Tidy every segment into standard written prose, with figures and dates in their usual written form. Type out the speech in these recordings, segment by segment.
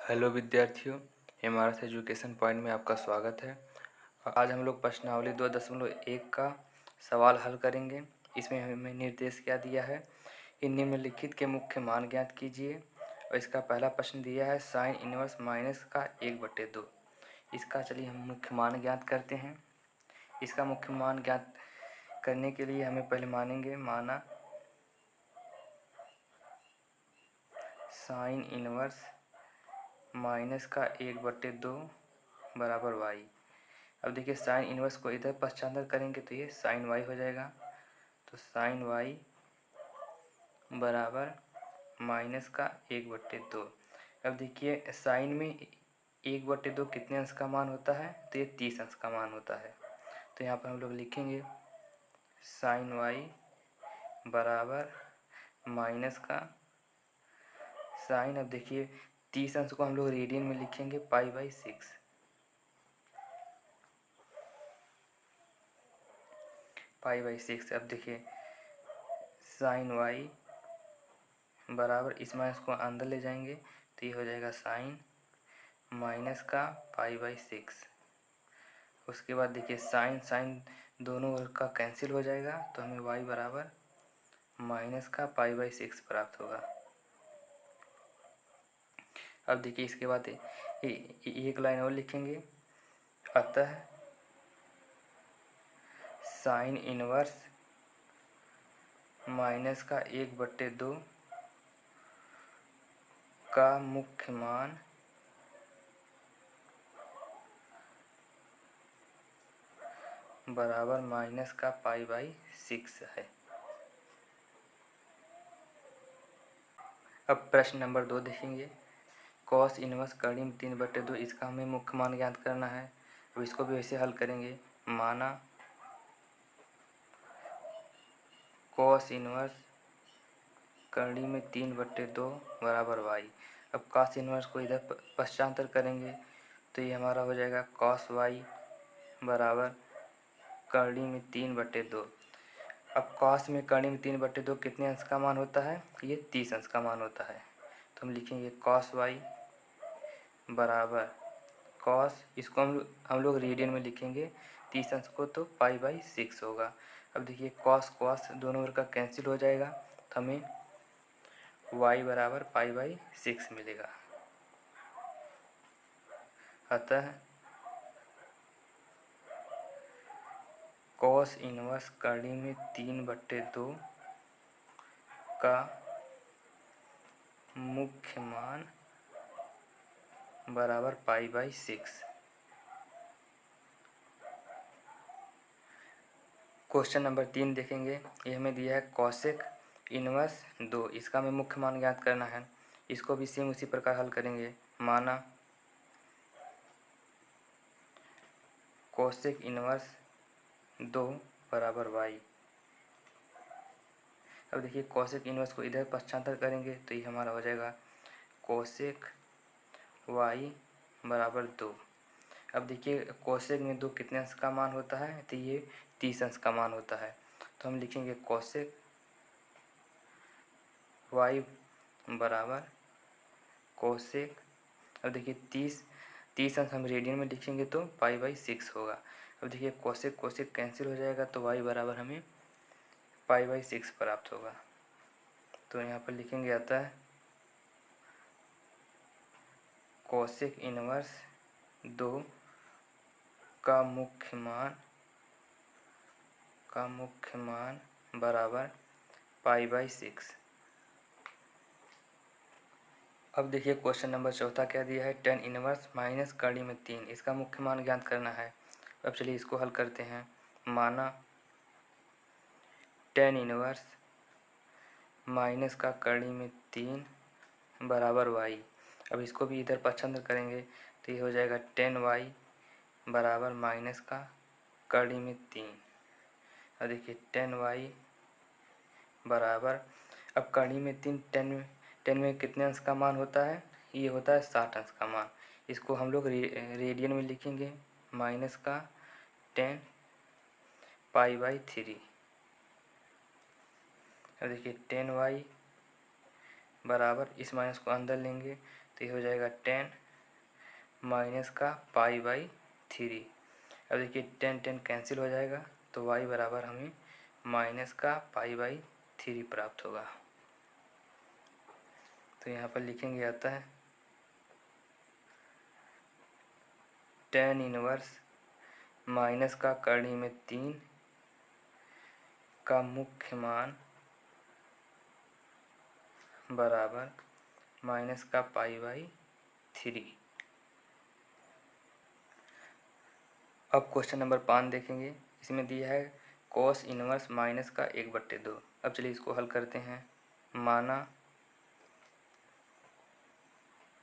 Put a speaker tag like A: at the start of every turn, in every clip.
A: Hello विद्यार्थियों, MRS education point में आपका स्वागत है। आज हम लोग प्रश्नावली 2.1 का सवाल हल करेंगे। इसमें हमें निर्देश क्या दिया है कि निम्नलिखित के मुख्य मान ज्ञात कीजिए। और इसका पहला प्रश्न दिया है साइन इनवर्स माइनस का 1/2। इसका चलिए हम मुख्य मान ज्ञात करते हैं। इसका मुख्य मान ज्ञात करने के लिए हमें पहले माना साइन इनवर्स माइनस का 1/2 बराबर वाई। अब देखिए साइन इनवर्स को इधर पश्चांतर करेंगे तो ये साइन वाई हो जाएगा। तो साइन वाई बराबर माइनस का 1/2। अब देखिए साइन में 1/2 कितने अंश का मान होता है, तो ये 30 अंश का मान होता है। तो यहाँ पर हम लोग लिखेंगे साइन वाई बराबर माइनस का साइन। अब देखिए 30 अंश को हम लोग रेडियन में लिखेंगे पाई/6। पाई/6। अब देखिए साइन वाई बराबर इस माइनस को अंदर ले जाएंगे तो ये हो जाएगा साइन माइनस का पाई/6। उसके बाद देखिए साइन साइन दोनों ओर का कैंसिल हो जाएगा तो हमें वाई बराबर माइनस का पाई/6 प्राप्त होगा। अब देखिए इसके बाद एक लाइन और लिखेंगे। अतः साइन इनवर्स माइनस का 1/2 का मुख्य मान बराबर माइनस का पाई/6 है। अब प्रश्न नंबर 2 देखेंगे। कॉस इनवर्स कड़ी में 3/2, इसका हमें मुख्य मान ज्ञात करना है। अब इसको भी वैसे हल करेंगे। माना कॉस इनवर्स कड़ी में 3/2 बराबर वाई। अब कॉस इनवर्स को इधर पश्चांतर करेंगे तो ये हमारा हो जाएगा कॉस वाई बराबर कड़ी में 3/2। अब कॉस में कड़ी में 3/2 कितने अंश का मान होता है, ये 30 अंश का मान होता है। तो हम लिखेंगे कॉस वाई बराबर कॉस, इसको हम लोग रेडियन में लिखेंगे 30 अंश को, तो पाई/6 होगा। अब देखिए कॉस कॉस दोनों ओर का कैंसिल हो जाएगा तो हमें y बराबर पाई/6 मिलेगा। अतः कॉस इनवर्स कड़ी में 3/2 का मुख्य मान बराबर पाई/6। क्वेश्चन नंबर 3 देखेंगे। ये हमें दिया है कॉसेक इनवर्स 2, इसका हमें मुख्य मान ज्ञात करना है। इसको भी सेम उसी प्रकार हल करेंगे। माना कॉसेक इनवर्स 2 बराबर वाई। अब देखिए कॉसेक इनवर्स को इधर पश्चांतर करेंगे तो ये हमारा हो जाएगा कॉसेक वाई बराबर 2। अब देखिए कॉसेक में 2 कितने अंश का मान होता है, तो ये 30 अंश का मान होता है। तो हम लिखेंगे कॉसेक वाई बराबर कॉसेक। अब देखिए 30 अंश हम रेडियन में लिखेंगे तो पाई/6 होगा। अब देखिए कॉसेक कॉसेक कैंसिल हो जाएगा तो वाई बराबर हमें पाई/6 प्राप्त होगा। तो यहाँ पर लिखेंगे आता है कॉसेक इनवर्स 2 का मुख्य मान बराबर पाई/6। अब देखिए क्वेश्चन नंबर 4 क्या दिया है, टेन इनवर्स माइनस कड़ी में 3, इसका मुख्य मान ज्ञात करना है। अब चलिए इसको हल करते हैं। माना टेन इनवर्स माइनस का कड़ी में 3 बराबर वाई। अब इसको भी इधर पश्चांतर करेंगे तो ये हो जाएगा 10y बराबर माइनस का कड़ी में 3। अब देखिए 10y बराबर, अब कड़ी में 3, 10 में कितने अंश का मान होता है, ये होता है 60 अंश का मान। इसको हम लोग रेडियन में लिखेंगे माइनस का 10 पाई/3। अब देखिए 10y बराबर इस माइनस को अंदर लेंगे तो ये हो जाएगा 10 माइनस का पाई बाई 3। अब देखिए 10 10 कैंसिल हो जाएगा, तो y बराबर हमें माइनस का पाई बाई 3 प्राप्त होगा। तो यहाँ पर लिखेंगे आता है tan इनवर्स माइनस का करनी में 3 का मुख्य मान बराबर माइनस का पाई बाई 3। अब क्वेश्चन नंबर 5 देखेंगे। इसमें दिया है cos इनवर्स माइनस का 1/2। अब चलिए इसको हल करते हैं। माना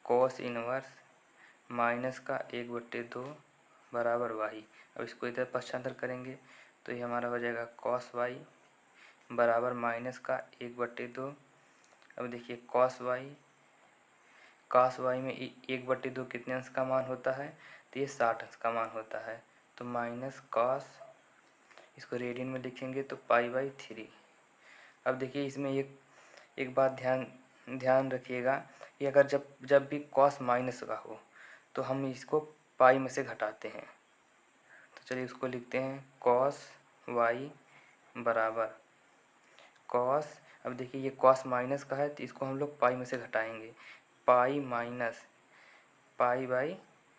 A: cos इनवर्स माइनस का 1/2 बराबर y। अब इसको इधर पक्षांतर करेंगे तो ये हमारा हो जाएगा cos y बराबर माइनस का 1/2। अब देखिए cos y में 1/2 कितने अंश का मान होता है, तो ये 60 अंश का मान होता है। तो माइनस cos, इसको रेडियन में लिखेंगे तो पाई बाई 3। अब देखिए इसमें एक बात ध्यान रखिएगा कि अगर जब भी cos माइनस का हो तो हम इसको पाई में से घटाते हैं। तो चलिए इसको लिखते हैं cos y बराबर cos, अब देखिए ये cos माइनस का है तो इसको हम लोग पाई में से घटाएंगे, पाई माइनस पाई बाई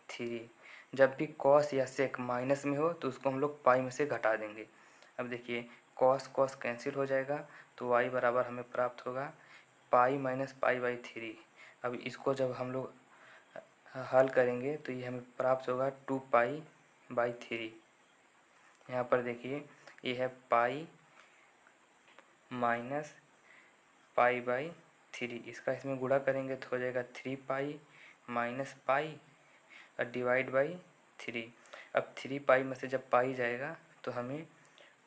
A: 3। जब भी cos या sec माइनस में हो तो उसको हम लोग पाई में से घटा देंगे। अब देखिए cos कैंसिल हो जाएगा, तो y बराबर हमें प्राप्त होगा पाई माइनस पाई बाई 3। अब इसको जब हम लोग हल करेंगे तो ये हमें प्राप्त होगा 2 पाई बाई 3। यहाँ पर देखिए ये है पाई माइनस पाई बाई 3, इसका इसमें गुणा करेंगे तो हो जाएगा 3 पाई माइनस पाई और डिवाइड बाई 3। अब 3 पाई में से जब पाई जाएगा तो हमें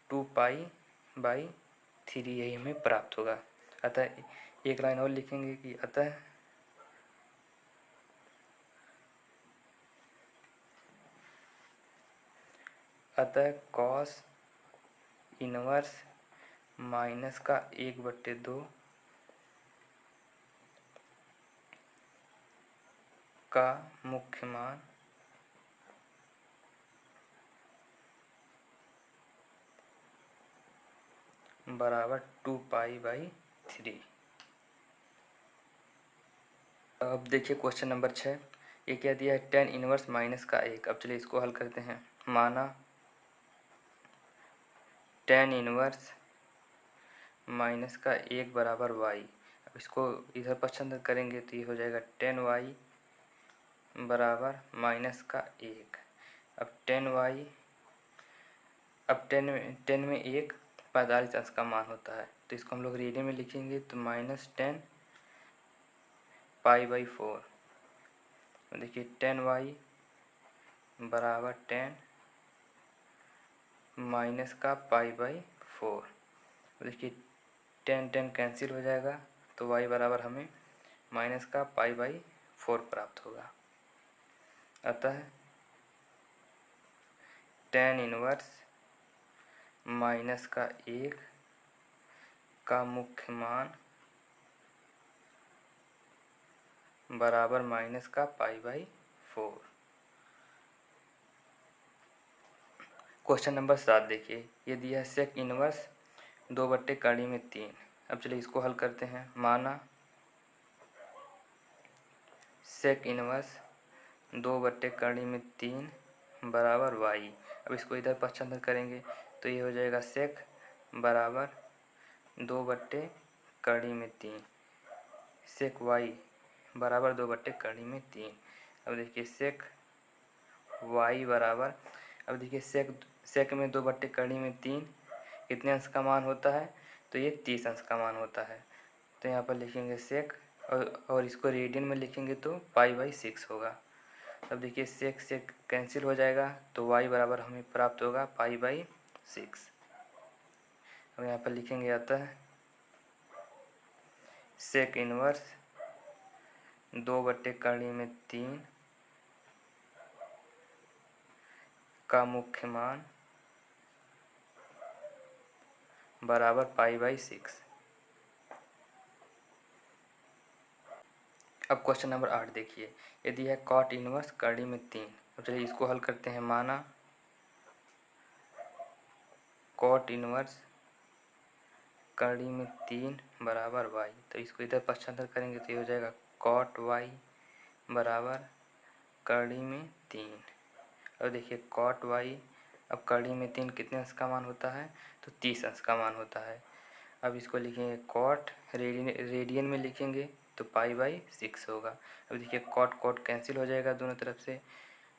A: 2 पाई बाई 3 यही हमें प्राप्त होगा। अतः एक लाइन और लिखेंगे कि अतः cos इनवर्स माइनस का 1/2 का मुख्य मान बराबर 2 पाई बाई 3। अब देखिए क्वेश्चन नंबर 6। ये क्या दिया है, tan इनवर्स माइनस का 1। अब चलिए इसको हल करते हैं। माना tan इनवर्स माइनस का 1 बराबर y। अब इसको इधर पक्षांतर करेंगे तो ये हो जाएगा tan y बराबर माइनस का 1। अब tan y, अब 10 में 1 45 अंश का मान होता है, तो इसको हम लोग रेडियन में लिखेंगे तो माइनस 10 पाई बाई 4। देखिए tan y बराबर 10 माइनस का पाई बाई 4। देखिए 10 10 कैंसिल हो जाएगा तो y बराबर हमें माइनस का पाई बाई 4 प्राप्त होगा। अतः tan इनवर्स माइनस का 1 का मुख्य मान बराबर माइनस का पाई बाई 4। क्वेश्चन नंबर 7 देखिए। ये दिया है सेक इनवर्स 2/3। अब चलिए इसको हल करते हैं। माना सेक इनवर्स 2/3 बराबर y। अब इसको इधर पक्षांतर करेंगे तो ये हो जाएगा सेक बराबर 2/3 सेक y बराबर 2/3। अब देखिए सेक y बराबर, अब देखिए सेक में 2/3 कितने अंश का मान होता है, तो ये 30 अंश का मान होता है। तो यहाँ पर लिखेंगे सेक और इसको रेडियन में लिखेंगे तो पाई बाई 6 होगा। अब देखिए सेक सेक कैंसिल हो जाएगा तो y बराबर हमें प्राप्त होगा पाई बाई 6। अब यहाँ पर लिखेंगे आता है सेक इनवर्स 2/3 का मुख्य मान बराबर पाई बाई 6। अब क्वेश्चन नंबर 8 देखिए, यदि है कॉट इनवर्स कड़ी में 3। अब चलिए इसको हल करते हैं। माना कॉट इनवर्स कड़ी में 3 बराबर y, तो इसको इधर पक्षांतर करेंगे तो ये हो जाएगा कॉट y बराबर कड़ी में 3। अब देखिए कॉट y, अब कड़ी में 3 कितने अंश का मान होता है, तो 30 अंश का मान होता है। अब इसको लिखेंगे कॉट, रेडियन में लिखेंगे तो π/6 होगा। अब देखिए कॉट कॉट कैंसिल हो जाएगा दोनों तरफ से,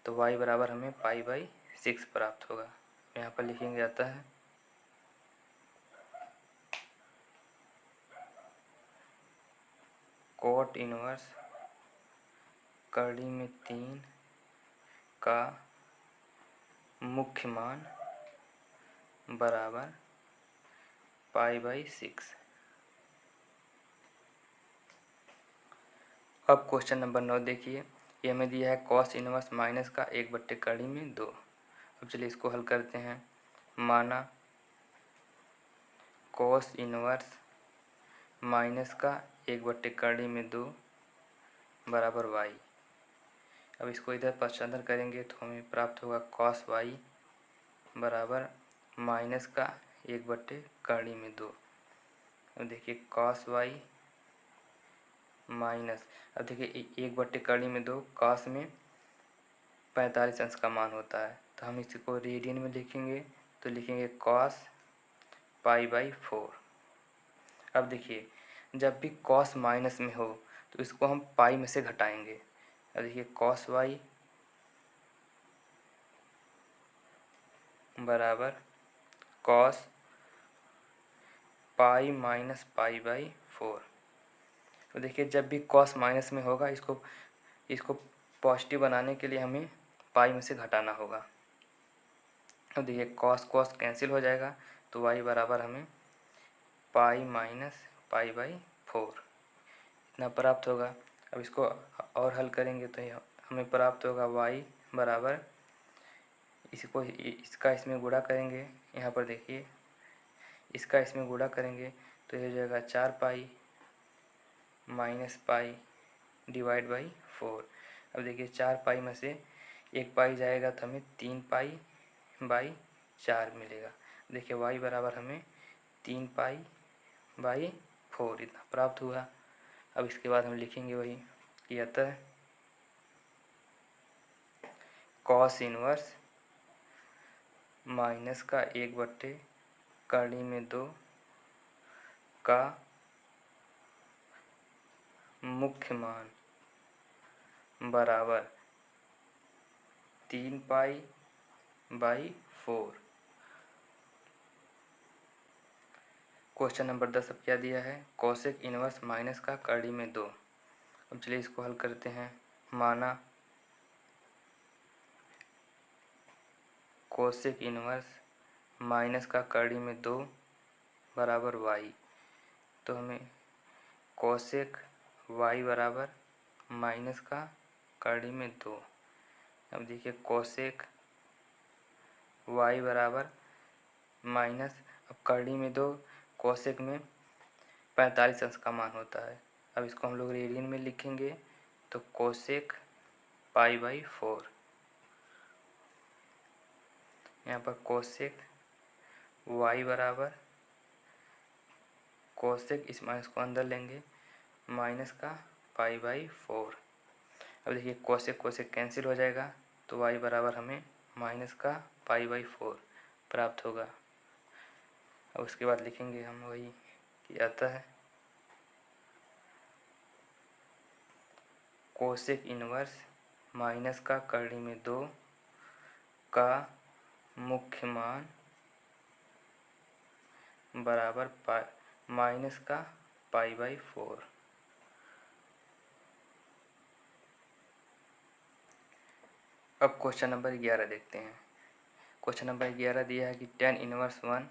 A: तो y बराबर हमें π/6 प्राप्त होगा। यहाँ पर लिखेंगे आता है कॉट इनवर्स कड़ी में 3 का मुख्य मान बराबर π/6। अब क्वेश्चन नंबर 9 देखिए, ये हमें दिया है कॉस इनवर्स माइनस का 1/2 कड़ी में 2। अब चलिए इसको हल करते हैं। माना कॉस इनवर्स माइनस का 1/2 कड़ी में 2 बराबर y। अब इसको इधर पक्षांतर करेंगे तो हमें प्राप्त होगा कॉस y बराबर माइनस का 1/2 कड़ी में 2। अब देखिए कॉस y माइनस, अब देखिए 1/2 कड़ी में 2, कॉस में 45 अंश का मान होता है, तो हम इसको रेडियन में लिखेंगे तो लिखेंगे कॉस π/4। अब देखिए जब भी कॉस माइनस में हो तो इसको हम पाई में से घटाएंगे। अब देखिए कॉस y बराबर कॉस पाई माइनस π/4। तो देखिए जब भी कॉस माइनस में होगा इसको पॉजिटिव बनाने के लिए हमें पाई में से घटाना होगा। अब देखिए कॉस कॉस कैंसिल हो जाएगा तो y बराबर हमें पाई माइनस π/4 इतना प्राप्त होगा। अब इसको और हल करेंगे तो हमें प्राप्त होगा y बराबर, इसका इसमें गुणा करेंगे, यहाँ पर देखिए इसका इसमें गुणा करेंगे तो ये हो जाएगा 4 pi minus pi divide by 4। अब देखिए 4 पाई में से 1 पाई जाएगा तो हमें 3 पाई बाई 4 मिलेगा। देखिए y बराबर हमें 3 पाई बाई 4 इतना प्राप्त हुआ। अब इसके बाद हम लिखेंगे वही कि अतः कॉस इनवर्स माइनस का 1/2 कड़ी में 2 का मुख्य मान बराबर 3 पाई बाई 4। क्वेश्चन नंबर 10 अब क्या दिया है, कोसेक इनवर्स माइनस का कड़ी में 2। अब चलिए इसको हल करते हैं। माना कोसेक इनवर्स माइनस का कड़ी में 2 बराबर y, तो हमें कोसेक y बराबर माइनस का कड़ी में 2। अब देखिए कोसेक y बराबर माइनस, अब कड़ी में 2, कोसेक में 45 अंश का मान होता है। अब इसको हम लोग रेडियन में लिखेंगे तो कोसेक π/4। यहाँ पर कोसेक y बराबर कोसेक, इस माइनस को अंदर लेंगे, माइनस का π/4। अब देखिए कोसेक कोसेक कैंसिल हो जाएगा तो y बराबर हमें माइनस का π/4 प्राप्त होगा। अब उसके बाद लिखेंगे हम वही कि अतः कोसेक इनवर्स माइनस का कड़ी में 2 का मुख्य मान बराबर माइनस का π/4। अब क्वेश्चन नंबर 11 देखते हैं। क्वेश्चन नंबर 11 दिया है कि tan inverse 1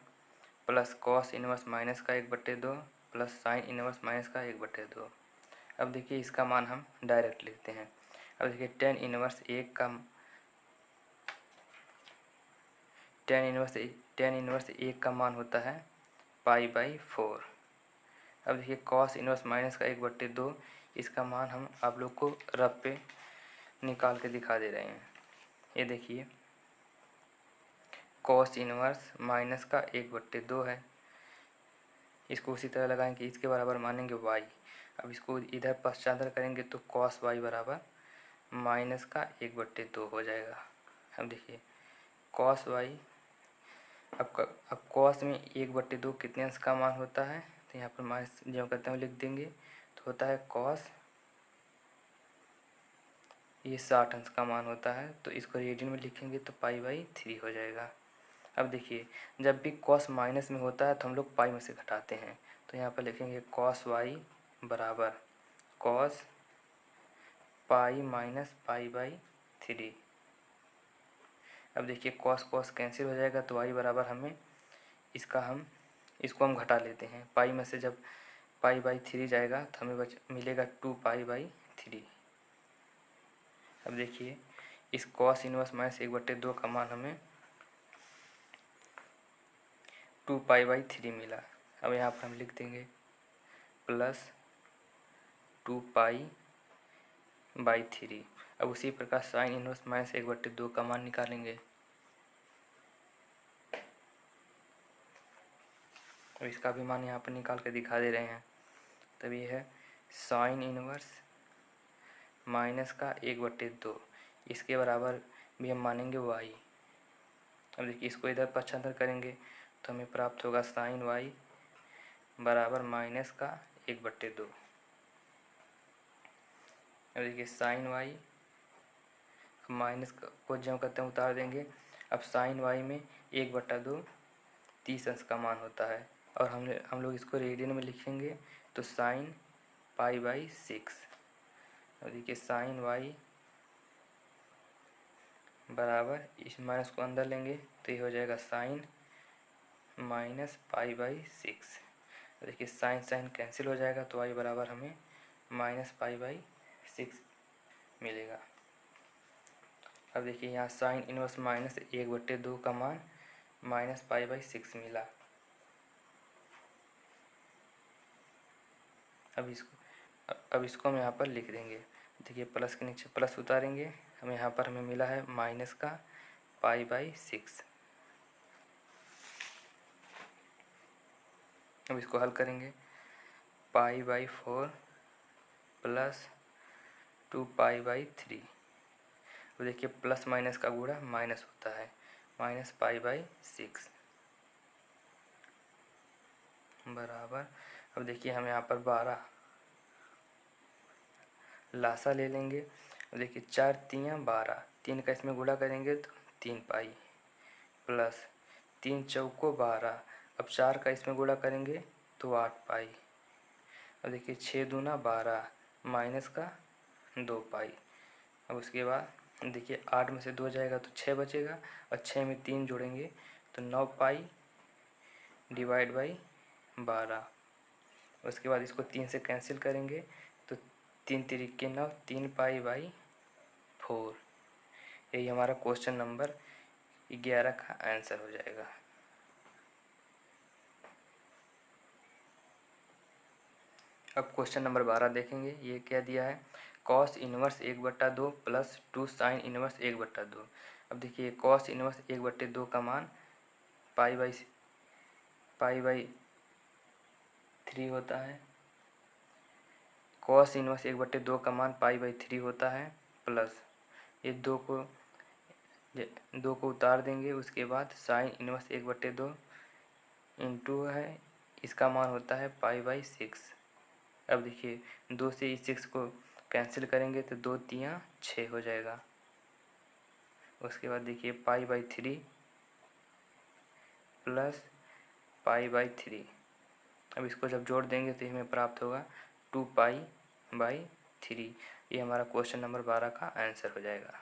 A: plus cos inverse minus का 1/2 प्लस साइन इनवर्स माइनस का 1/2। अब देखिए इसका मान हम डायरेक्ट लिखते हैं। अब देखिए tan इनवर्स 1 का मान होता है π/4। अब देखिए कॉस इनवर्स माइनस का 1/2, इसका मान हम आप लोग को रफ पे निकाल के दिखा दे रहे हैं। ये देखिए कॉस इनवर्स माइनस का 1/2 है। इसको उसी तरह लगाएंगे, इसके बराबर मानेंगे y। अब इसको इधर पश्चांतर करेंगे तो कॉस y बराबर माइनस का 1/2 हो जाएगा। अब देखिए कॉस y, अब कॉस में 1/2 कितने अंश का मान होता है, तो यहाँ पर माइनस जो करते हैं लिख देंगे, तो होता है कॉस, ये 60 अंश का मान होता है। तो इसको रेडियन में लिखेंगे तो π/3 हो जाएगा। अब देखिए जब भी कॉस माइनस में होता है तो हम लोग पाई में से घटाते हैं, तो यहाँ पर लिखेंगे कॉस y बराबर कॉस पाई माइनस π/3। अब देखिए कॉस कॉस कैंसिल हो जाएगा तो y बराबर हमें इसको हम घटा लेते हैं। पाई में से जब π/3 जाएगा तो हमें मिलेगा 2π/3। अब देखिए इस कॉस इनवर्स माइनस 1/2 का मान हमें 2π/3 मिला। अब यहाँ पर हम लिख देंगे प्लस 2π/3। अब उसी प्रकार साइन इनवर्स माइनस 1/2 का मान निकालेंगे। और इसका भी मान यहाँ पर निकाल के दिखा दे रहे हैं। तब ये है साइन इनवर्स माइनस का 1/2, इसके बराबर भी हम मानेंगे y। अब देखिए इसको इधर पक्षांतर करेंगे तो हमें प्राप्त होगा साइन y बराबर माइनस का 1/2। अब देखिए साइन y माइनस को जब करते हैं उतार देंगे। अब साइन y में 1/2 30 अंश का मान होता है, और हम लोग इसको रेडियन में लिखेंगे तो साइन π/6। अब देखिए साइन y बराबर इस माइनस को अंदर लेंगे तो ये हो जाएगा साइन माइनस π/6। देखिए साइन साइन कैंसिल हो जाएगा तो y बराबर हमें माइनस π/6 मिलेगा। अब देखिए यहाँ साइन इनवर्स माइनस 1/2 का मान माइनस π/6 मिला। अब इसको हम यहाँ पर लिख देंगे। देखिए प्लस के नीचे प्लस उतारेंगे, हमें मिला है माइनस का π/6। अब इसको हल करेंगे π/4 प्लस 2π/3। अब देखिए प्लस माइनस का गुणा माइनस होता है, माइनस π/6 बराबर। अब देखिए हम यहाँ पर 12 लासा ले लेंगे। अब देखिए 4 तियाँ 12, 3 का इसमें गुणा करेंगे तो 3π प्लस 3 चौको 12। अब 4 का इसमें गुणा करेंगे तो 8π। अब देखिए 6 दूना 12 माइनस का 2π। अब उसके बाद देखिए 8 में से 2 जाएगा तो 6 बचेगा, और 6 में 3 जोड़ेंगे तो 9π डिवाइड बाई 12। उसके बाद इसको 3 से कैंसिल करेंगे तो 3 तिरिके 9, 3π/4। यही हमारा क्वेश्चन नंबर 11 का आंसर हो जाएगा। अब क्वेश्चन नंबर 12 देखेंगे। ये क्या दिया है, cos inverse 1/2 plus 2 sine inverse 1/2। अब देखिए कॉस इनवर्स 1/2 का मान π/3 होता है, कॉस इनवर्स 1/2 का मान π/3 होता है, प्लस ये 2 को उतार देंगे। उसके बाद साइन इनवर्स 1/2 इंटू है, इसका मान होता है π/6। अब देखिए 2 से इस 6 को कैंसिल करेंगे तो 2 तियाँ 6 हो जाएगा। उसके बाद देखिए π/3 प्लस π/3। अब इसको जब जोड़ देंगे तो हमें प्राप्त होगा 2π/3। ये हमारा क्वेश्चन नंबर 12 का आंसर हो जाएगा।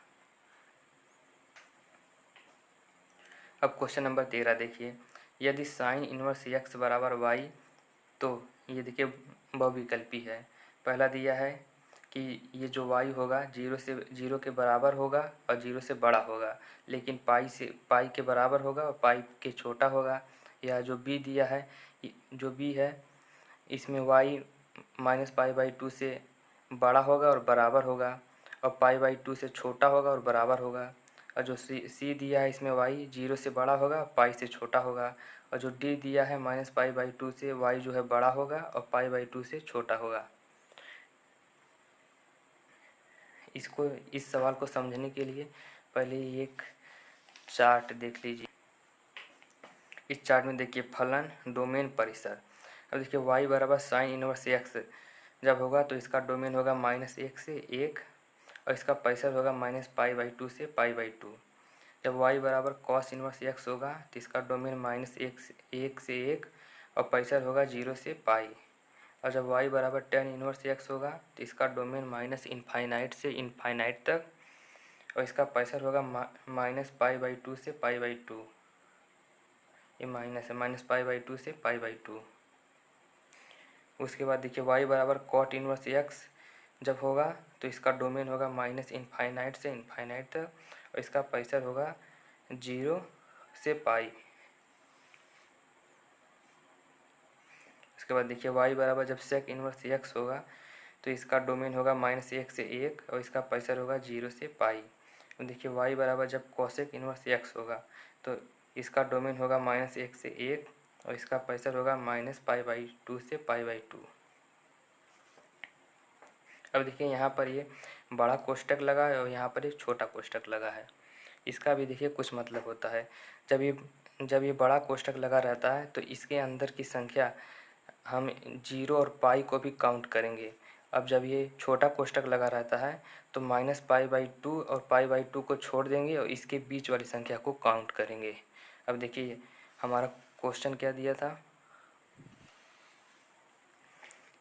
A: अब क्वेश्चन नंबर 13 देखिए, यदि साइन इनवर्स x बराबर y, तो ये देखिए बहुविकल्पी है। पहला दिया है कि ये जो y होगा 0 के बराबर होगा और 0 से बड़ा होगा, लेकिन पाई के बराबर होगा और पाई के छोटा होगा। या जो b दिया है, इसमें y -π/2 से बड़ा होगा और बराबर होगा, और पाई बाई 2 से छोटा होगा और बराबर होगा। और जो सी दिया है इसमें y 0 से बड़ा होगा, पाई से छोटा होगा। और जो d दिया है माइनस पाई बाई 2 से y जो है बड़ा होगा और पाई बाई 2 से छोटा होगा। इसको इस सवाल को समझने के लिए पहले एक चार्ट देख लीजिए। इस चार्ट में देखिए फलन, डोमेन, परिसर। अब देखिए y बराबर साइन इनवर्स x जब होगा तो इसका डोमेन होगा -1 से 1 और इसका परिसर होगा -पाई/2 से पाई/2। जब y बराबर कॉस इनवर्स x होगा तो इसका डोमेन -1 से 1 और परिसर होगा 0 से पाई। और जब y बराबर tan इनवर्स x होगा तो इसका डोमेन -इनफाइनाइट से इनफाइनाइट तक और इसका परिसर होगा -पाई/2 से पाई/2। ये माइनस है, -पाई/2 से पाई/2। उसके बाद देखिए y बराबर कॉट इनवर्स x जब होगा तो इसका डोमेन होगा -इनफाइनाइट से इनफाइनाइट तक और इसका परिसर होगा 0 से पाई। उसके बाद देखिए y बराबर जब सेक इनवर्स x होगा तो इसका डोमेन होगा -1 से 1 और इसका परिसर होगा 0 से पाई। तो देखिए y बराबर जब कोसेक इनवर्स x होगा तो इसका डोमेन होगा -1 से 1 और इसका परिसर होगा -पाई/2 से पाई/2। अब देखिए यहाँ पर ये बड़ा कोष्टक लगा है और यहाँ पर एक छोटा कोष्टक लगा है। इसका भी देखिए कुछ मतलब होता है। जब ये बड़ा कोष्टक लगा रहता है तो इसके अंदर की संख्या हम 0 और पाई को भी काउंट करेंगे। अब जब ये छोटा कोष्टक लगा रहता है तो -पाई/2 और पाई/2 को छोड़ देंगे और इसके बीच वाली संख्या को काउंट करेंगे। अब देखिए हमारा क्वेश्चन क्या दिया था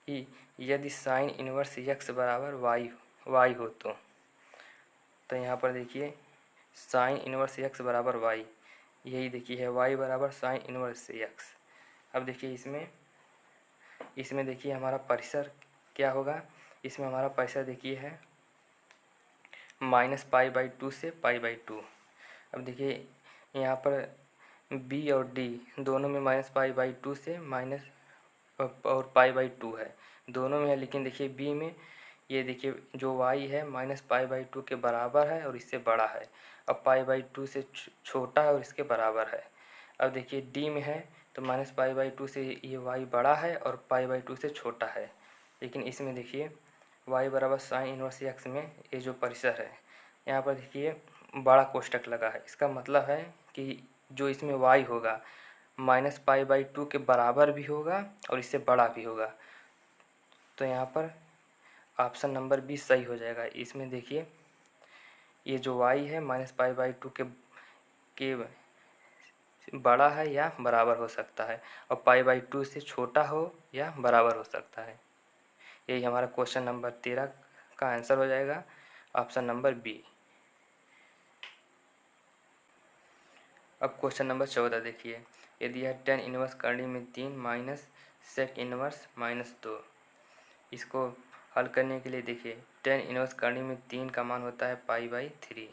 A: कि यदि साइन इनवर्स x बराबर y हो तो यहाँ पर देखिए साइन इनवर्स x बराबर y, यही देखिए है y बराबर साइन इनवर्स x। अब देखिए इसमें देखिए हमारा परिसर क्या होगा। इसमें हमारा परिसर देखिए है -पाई/2 से पाई/2। अब देखिए यहाँ पर b और d दोनों में -पाई/2 से माइनस और पाई/2 है, दोनों में है। लेकिन देखिए b में ये देखिए जो y है -पाई/2 के बराबर है और इससे बड़ा है, अब पाई/2 से छोटा है और इसके बराबर है। अब देखिए d में है तो -पाई/2 से ये y बड़ा है और पाई/2 से छोटा है। लेकिन इसमें देखिए y बराबर साइन इनवर्स x में ये जो परिसर है यहाँ पर देखिए बड़ा कोष्टक लगा है। इसका मतलब है कि जो इसमें y होगा -पाई/2 के बराबर भी होगा और इससे बड़ा भी होगा। तो यहाँ पर ऑप्शन नंबर 20 सही हो जाएगा। इसमें देखिए ये जो y है -पाई/2 के बड़ा है या बराबर हो सकता है और पाई/2 से छोटा हो या बराबर हो सकता है। यही हमारा क्वेश्चन नंबर 13 का आंसर हो जाएगा, ऑप्शन नंबर बी। अब क्वेश्चन नंबर 14 देखिए, यदि यह tan इनवर्स करनी में 3 माइनस सेक इनवर्स -2। इसको हल करने के लिए देखिए tan इनवर्स करनी में 3 का मान होता है पाई/3,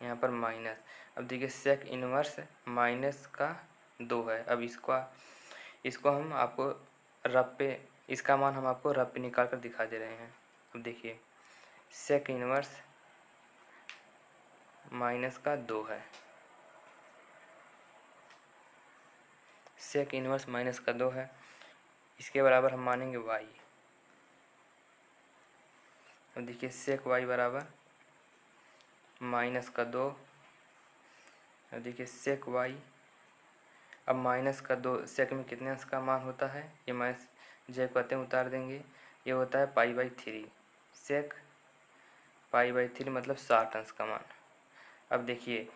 A: यहाँ पर माइनस। अब देखिए सेक इनवर्स माइनस का 2 है। अब इसको हम आपको रफ पे, इसका मान हम आपको रफ पे निकाल कर दिखा दे रहे हैं। अब देखिए सेक इनवर्स माइनस का 2 है, सेक इनवर्स माइनस का 2 है, इसके बराबर हम मानेंगे y। अब देखिए सेक y बराबर माइनस का 2। अब देखिए सेक y, अब माइनस का 2 सेक में कितने अंश का मान होता है, ये माइनस जब कहते हैं उतार देंगे, ये होता है पाई/3। सेक पाई/3 मतलब 60 अंश का मान। अब देखिए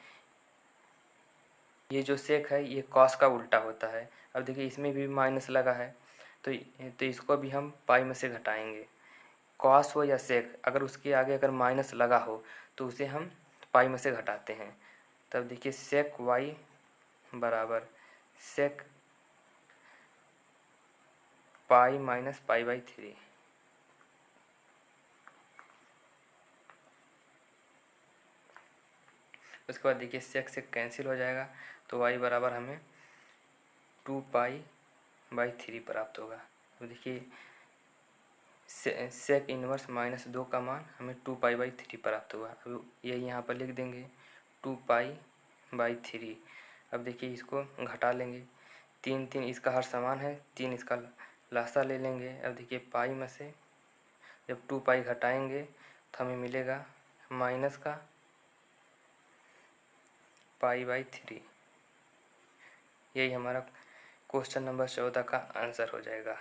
A: ये जो सेक है ये कॉस का उल्टा होता है। अब देखिए इसमें भी माइनस लगा है तो इसको भी हम पाई में से घटाएंगे। कॉस हो या सेक, अगर उसके आगे अगर माइनस लगा हो तो उसे हम पाई में से घटाते हैं। तब देखिए सेक y बराबर सेक पाई माइनस पाई/3। उसके बाद देखिए सेक से कैंसिल हो जाएगा तो y बराबर हमें 2 पाई/3 प्राप्त होगा। तो देखिए सेक इनवर्स -2 का मान हमें 2π/3 प्राप्त हुआ। अब यही यहाँ पर लिख देंगे 2π/3। अब देखिए इसको घटा लेंगे, 3 इसका हर समान है, 3 इसका लासा ले लेंगे। अब देखिए पाई में से जब 2π घटाएंगे तो हमें मिलेगा माइनस का π/3। यही हमारा क्वेश्चन नंबर 14 का आंसर हो जाएगा।